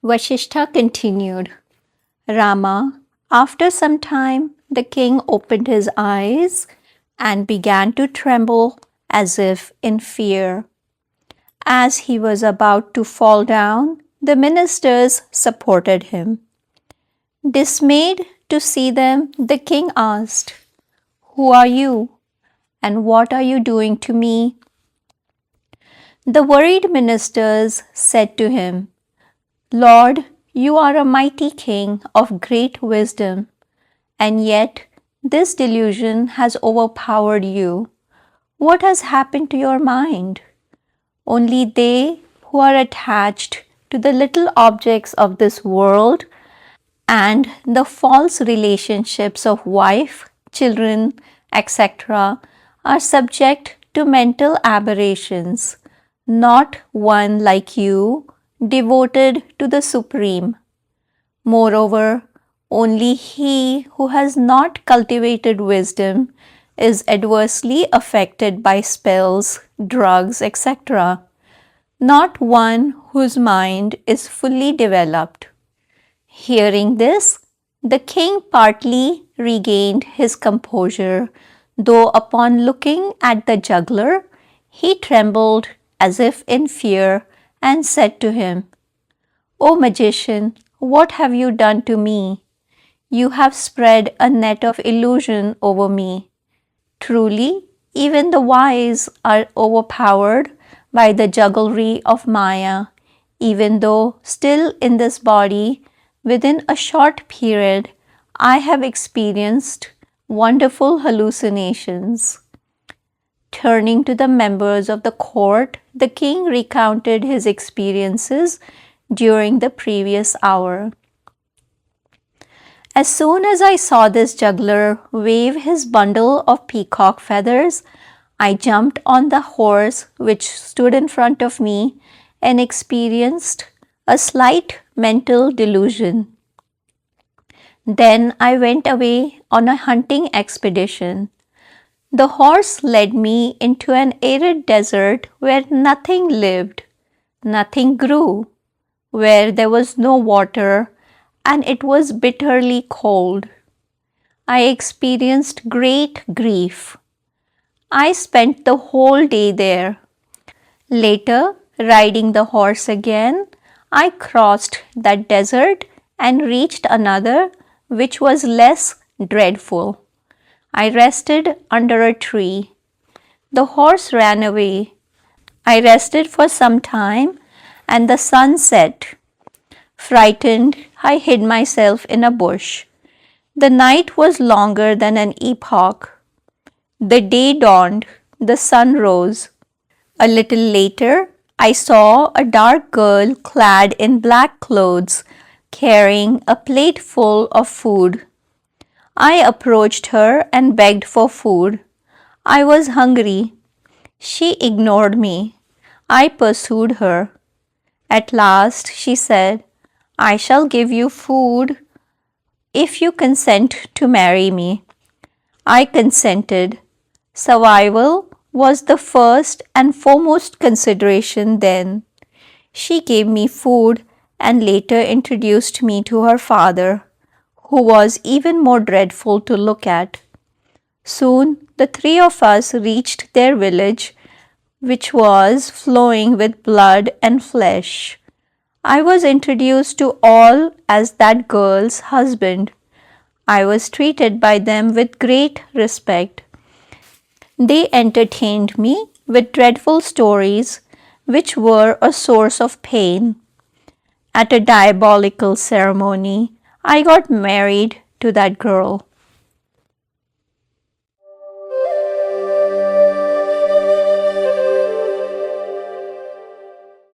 Vasistha continued, Rama, after some time, the king opened his eyes and began to tremble as if in fear. As he was about to fall down, the ministers supported him. Dismayed to see them, the king asked, Who are you, and what are you doing to me? The worried ministers said to him, Lord, you are a mighty king of great wisdom, and yet this delusion has overpowered you. What has happened to your mind? Only they who are attached to the little objects of this world and the false relationships of wife, children, etc., are subject to mental aberrations, not one like you, devoted to the Supreme. Moreover, only he who has not cultivated wisdom is adversely affected by spells, drugs, etc., not one whose mind is fully developed. Hearing this, the king partly regained his composure, though upon looking at the juggler, he trembled as if in fear and said to him, O magician, what have you done to me? You have spread a net of illusion over me. Truly, even the wise are overpowered by the jugglery of Maya, even though still in this body, within a short period, I have experienced wonderful hallucinations. Turning to the members of the court, the king recounted his experiences during the previous hour. As soon as I saw this juggler wave his bundle of peacock feathers, I jumped on the horse which stood in front of me and experienced a slight mental delusion. Then I went away on a hunting expedition. The horse led me into an arid desert where nothing lived, nothing grew, where there was no water, and it was bitterly cold. I experienced great grief. I spent the whole day there. Later, riding the horse again, I crossed that desert and reached another which was less dreadful. I rested under a tree. The horse ran away. I rested for some time and the sun set. Frightened, I hid myself in a bush. The night was longer than an epoch. The day dawned, the sun rose. A little later, I saw a dark girl clad in black clothes, carrying a plate full of food. I approached her and begged for food. I was hungry. She ignored me. I pursued her. At last, she said, I shall give you food if you consent to marry me. I consented. Survival was the first and foremost consideration then. She gave me food and later introduced me to her father, who was even more dreadful to look at. Soon the three of us reached their village, which was flowing with blood and flesh. I was introduced to all as that girl's husband. I was treated by them with great respect. They entertained me with dreadful stories, which were a source of pain. At a diabolical ceremony, I got married to that girl.